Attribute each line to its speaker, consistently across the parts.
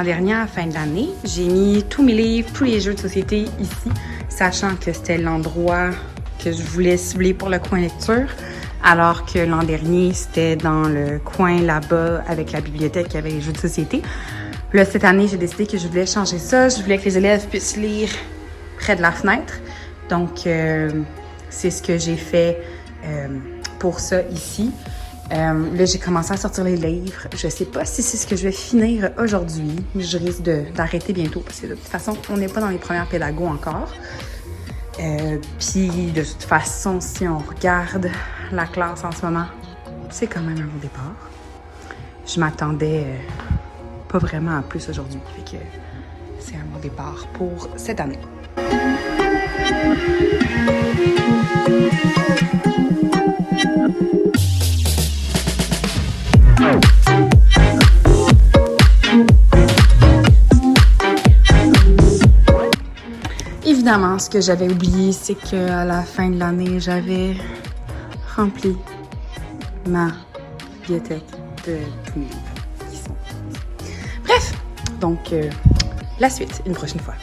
Speaker 1: l'an dernier, à la fin de l'année, j'ai mis tous mes livres, tous les jeux de société ici, sachant que c'était l'endroit que je voulais cibler pour le coin lecture, alors que l'an dernier, c'était dans le coin là-bas avec la bibliothèque qui avait les jeux de société. Là, cette année, j'ai décidé que je voulais changer ça. Je voulais que les élèves puissent lire près de la fenêtre. Donc, c'est ce que j'ai fait pour ça ici. Là, j'ai commencé à sortir les livres. Je sais pas si c'est ce que je vais finir aujourd'hui. Je risque d'arrêter bientôt parce que de toute façon, on n'est pas dans les premières pédagogues encore. Puis, de toute façon, si on regarde la classe en ce moment, c'est quand même un bon départ. Je m'attendais pas vraiment à plus aujourd'hui. Fait que c'est un bon départ pour cette année. Évidemment, ce que j'avais oublié, c'est qu'à la fin de l'année, j'avais rempli ma bibliothèque de tous mes livres qui sont ici. Bref, donc la suite une prochaine fois.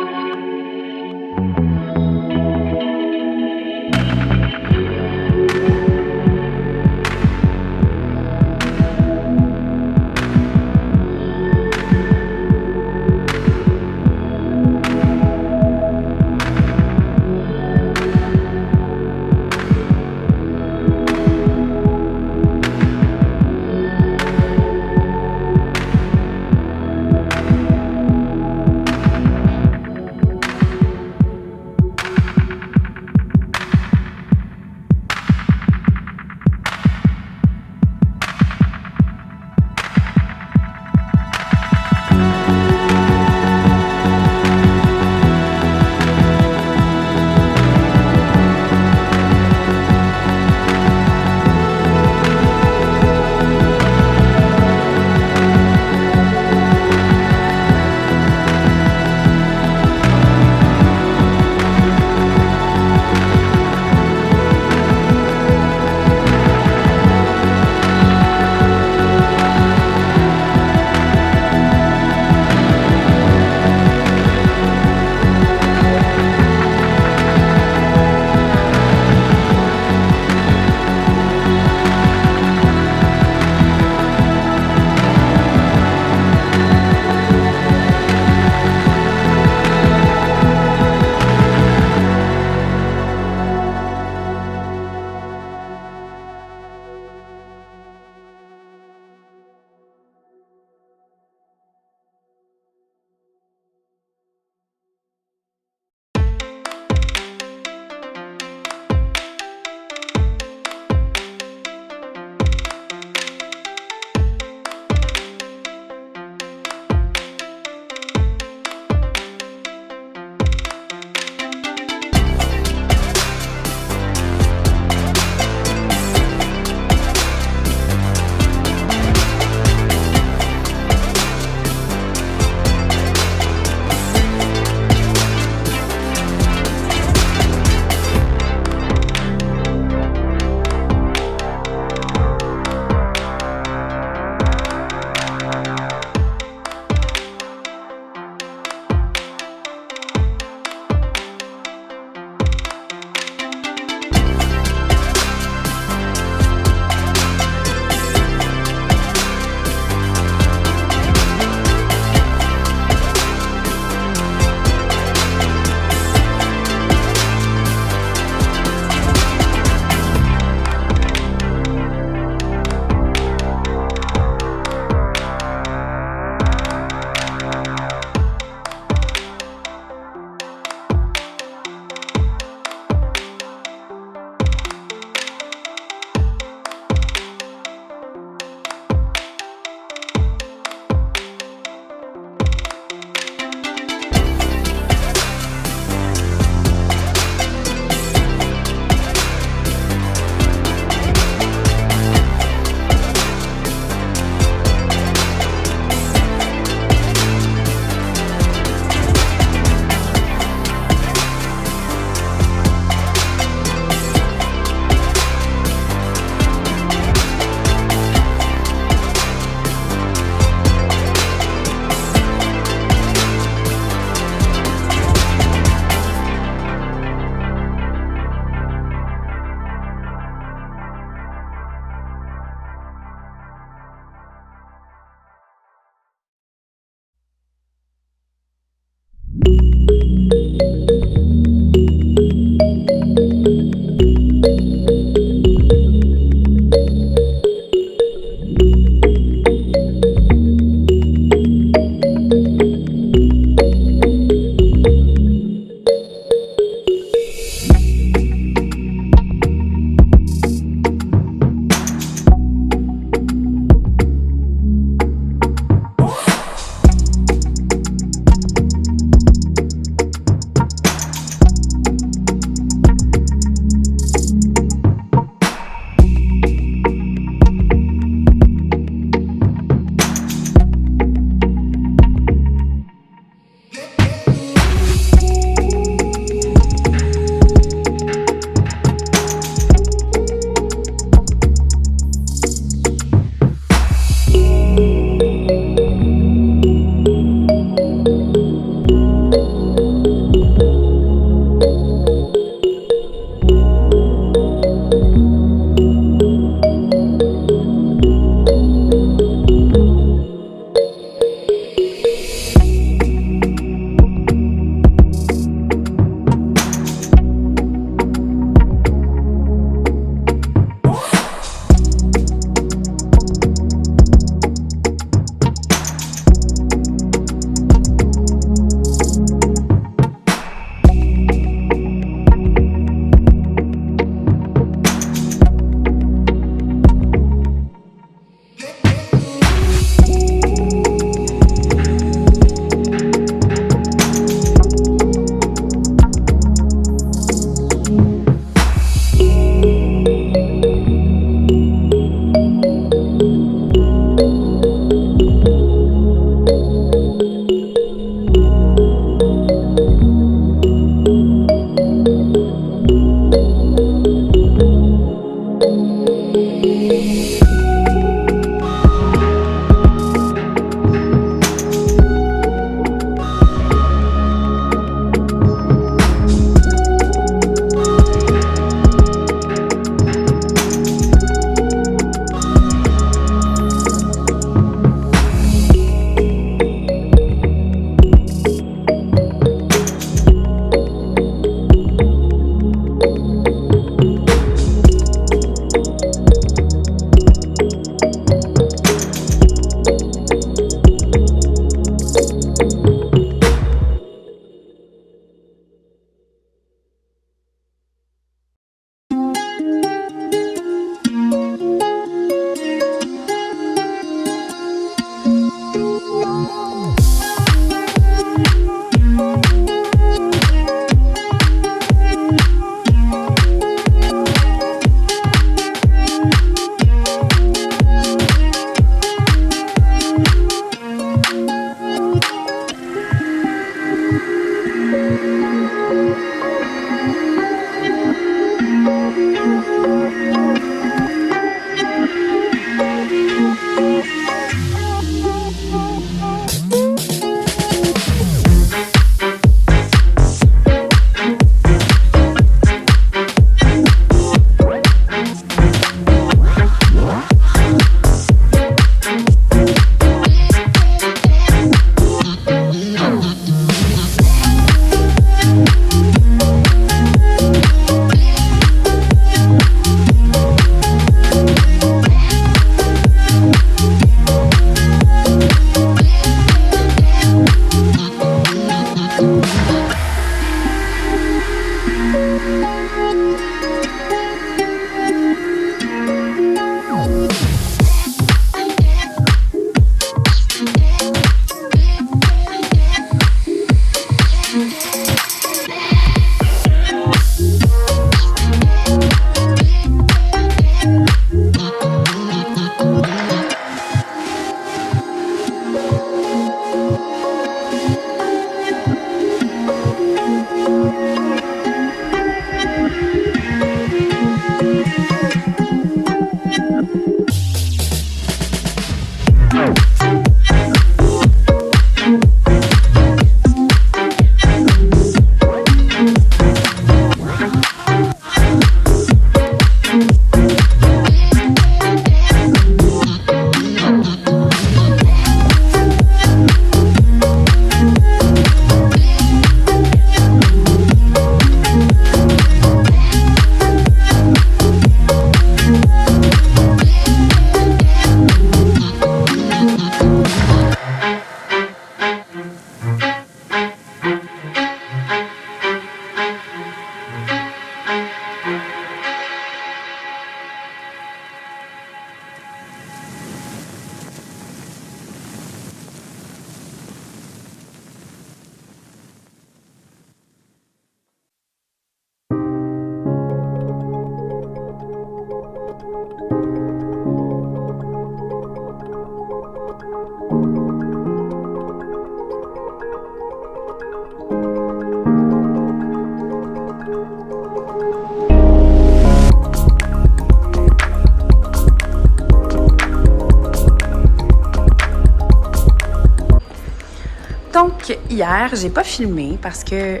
Speaker 1: Donc, hier, j'ai pas filmé parce que,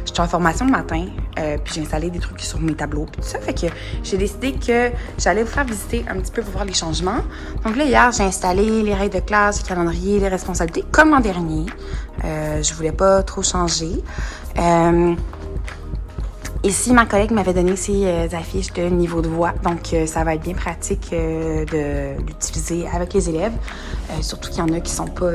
Speaker 1: j'étais en formation le matin, puis j'ai installé des trucs sur mes tableaux, puis tout ça. Fait que j'ai décidé que j'allais vous faire visiter un petit peu pour voir les changements. Donc là, hier, j'ai installé les règles de classe, le calendrier, les responsabilités, comme l'an dernier. Je voulais pas trop changer. Ici, ma collègue m'avait donné ses affiches de niveau de voix, donc ça va être bien pratique de l'utiliser avec les élèves. Surtout qu'il y en a qui sont pas...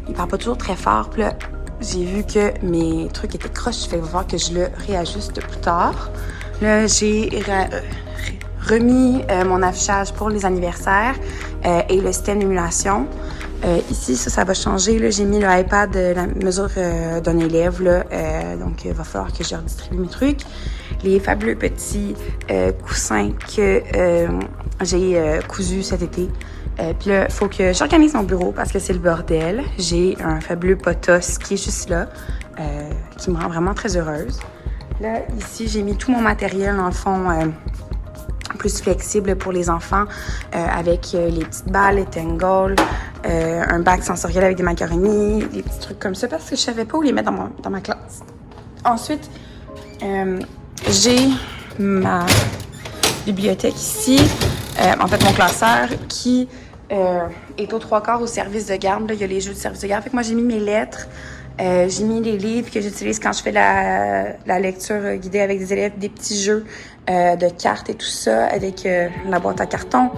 Speaker 1: ils parlent pas toujours très fort. Puis là, j'ai vu que mes trucs étaient croches, je vais voir que je le réajuste plus tard. Là, j'ai remis mon affichage pour les anniversaires et le système d'émulation. Ici, ça va changer. Là, j'ai mis le iPad la mesure d'un élève. Là, donc, il va falloir que je redistribue mes trucs. Les fabuleux petits coussins que j'ai cousus cet été. Puis là, il faut que j'organise mon bureau parce que c'est le bordel. J'ai un fabuleux potos qui est juste là, qui me rend vraiment très heureuse. Là, ici, j'ai mis tout mon matériel, dans le fond, plus flexible pour les enfants, avec les petites balles, les tangles, un bac sensoriel avec des macaronis, des petits trucs comme ça, parce que je savais pas où les mettre dans ma classe. Ensuite, j'ai ma bibliothèque ici, en fait, mon classeur qui est aux 3/4 au service de garde. Là, il y a les jeux de service de garde. Fait que moi, j'ai mis mes lettres. J'ai mis les livres que j'utilise quand je fais la lecture guidée avec des élèves, des petits jeux de cartes et tout ça, avec la boîte à carton.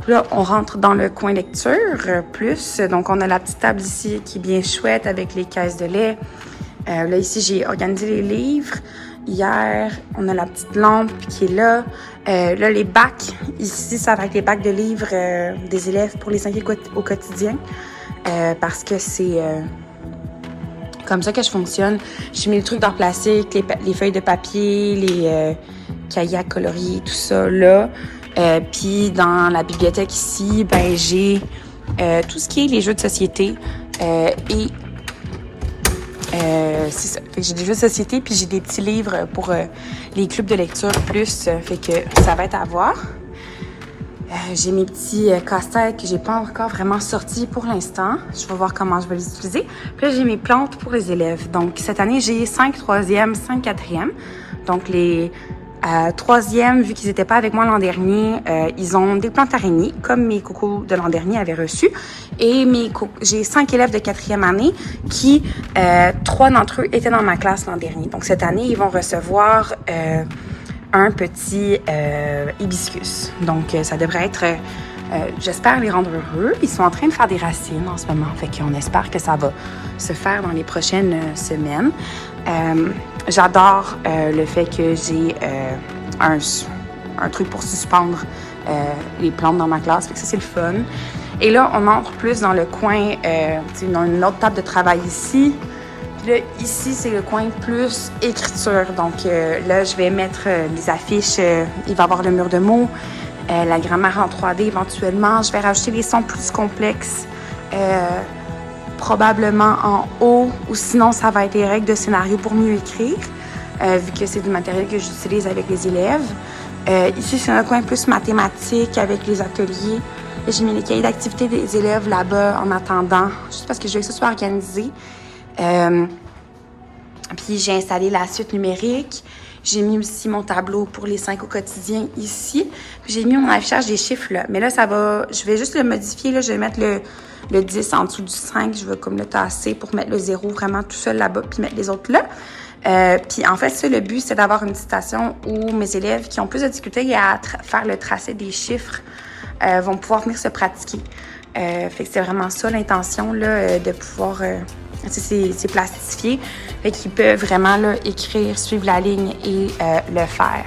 Speaker 1: Puis là, on rentre dans le coin lecture plus. Donc, on a la petite table ici qui est bien chouette avec les caisses de lait. Là, ici, j'ai organisé les livres. Hier, on a la petite lampe qui est là. Là, les bacs, ici, ça va être les bacs de livres des élèves pour les inquiéter au quotidien. Parce que c'est comme ça que je fonctionne. J'ai mis le truc dans le plastique, les feuilles de papier, les cahiers à colorier, tout ça là. Puis dans la bibliothèque ici, ben j'ai tout ce qui est les jeux de société et C'est ça. Fait que j'ai des jeux de société, puis j'ai des petits livres pour les clubs de lecture plus. Fait que ça va être à voir. J'ai mes petits casse-têtes que j'ai pas encore vraiment sortis pour l'instant. Je vais voir comment je vais les utiliser. Puis là, j'ai mes plantes pour les élèves. Donc, cette année, j'ai 5 troisièmes, 5 quatrièmes. Donc, les troisièmes, vu qu'ils n'étaient pas avec moi l'an dernier, ils ont des plantes araignées, comme mes cocos de l'an dernier avaient reçu. Et j'ai 5 élèves de quatrième année qui, 3 d'entre eux étaient dans ma classe l'an dernier. Donc, cette année, ils vont recevoir un petit hibiscus. Donc, ça devrait être, j'espère les rendre heureux. Ils sont en train de faire des racines en ce moment. Fait qu'on espère que ça va se faire dans les prochaines semaines. J'adore le fait que j'ai un truc pour suspendre les plantes dans ma classe. Fait que ça, c'est le fun. Et là, on entre plus dans le coin, on a une autre table de travail ici. Là, ici, c'est le coin plus écriture. Donc, là, je vais mettre les affiches. Il va y avoir le mur de mots, la grammaire en 3D éventuellement. Je vais rajouter des sons plus complexes, probablement en haut. Ou sinon, ça va être des règles de scénario pour mieux écrire, vu que c'est du matériel que j'utilise avec les élèves. Ici, c'est un coin plus mathématique avec les ateliers. J'ai mis les cahiers d'activité des élèves là-bas en attendant, juste parce que je veux que ça soit organisé. Puis j'ai installé la suite numérique. J'ai mis aussi mon tableau pour les 5 au quotidien ici. Puis j'ai mis mon affichage des chiffres là. Mais là, ça va. Je vais juste le modifier. Là. Je vais mettre le 10 en dessous du 5. Je vais comme le tasser pour mettre le 0 vraiment tout seul là-bas, puis mettre les autres là. Puis en fait, ça, le but, c'est d'avoir une citation où mes élèves qui ont plus de difficulté à faire le tracé des chiffres vont pouvoir venir se pratiquer. Fait que c'est vraiment ça l'intention là, de pouvoir. C'est plastifié. Fait qu'ils peuvent vraiment là, écrire, suivre la ligne et le faire.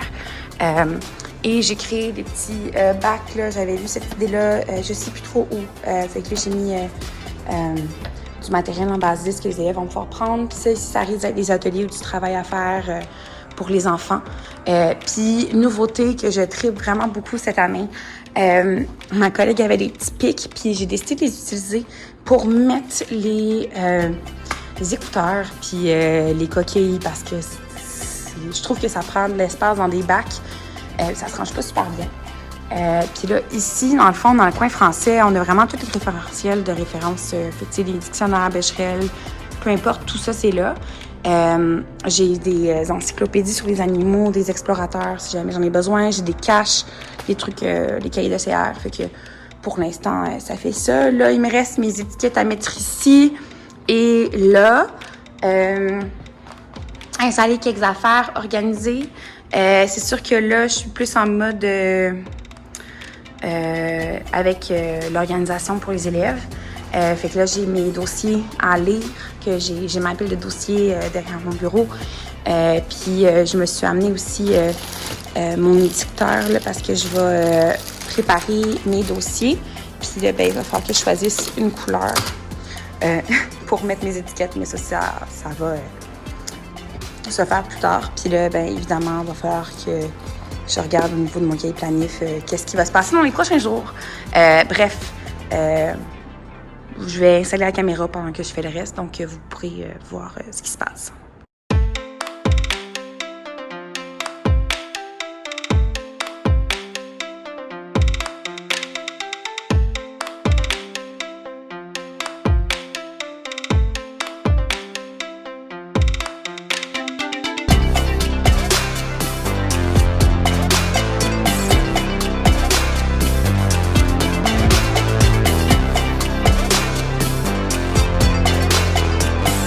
Speaker 1: Et j'ai créé des petits bacs. Là. J'avais vu cette idée-là, je sais plus trop où. Fait que là, j'ai mis du matériel en base 10 que les élèves vont pouvoir prendre. Puis ça, ici, ça risque d'être des ateliers ou du travail à faire pour les enfants. Puis, nouveauté que je tripe vraiment beaucoup cette année, ma collègue avait des petits pics, puis j'ai décidé de les utiliser pour mettre les écouteurs, puis les coquilles, parce que je trouve que ça prend de l'espace dans des bacs. Ça se range pas super bien. Puis là, ici, dans le fond, dans le coin français, on a vraiment tous les référentiels de référence. Les dictionnaires, Becherel, peu importe, tout ça, c'est là. J'ai des encyclopédies sur les animaux, des explorateurs, si jamais j'en ai besoin. J'ai des caches, des trucs, les cahiers de CR. Fait que pour l'instant, ça fait ça. Là, il me reste mes étiquettes à mettre ici et là. Installer quelques affaires, organiser. C'est sûr que là, je suis plus en mode avec l'organisation pour les élèves. Fait que là, j'ai mes dossiers à lire, que j'ai ma pile de dossiers derrière mon bureau. Puis, je me suis amenée aussi mon étiqueteur, là, parce que je vais préparer mes dossiers. Puis là, ben, il va falloir que je choisisse une couleur pour mettre mes étiquettes. Mais ça va se faire plus tard. Puis là, ben, évidemment, il va falloir que je regarde au niveau de mon cahier planif qu'est-ce qui va se passer dans les prochains jours. Bref, je vais installer la caméra pendant que je fais le reste, donc vous pourrez voir ce qui se passe.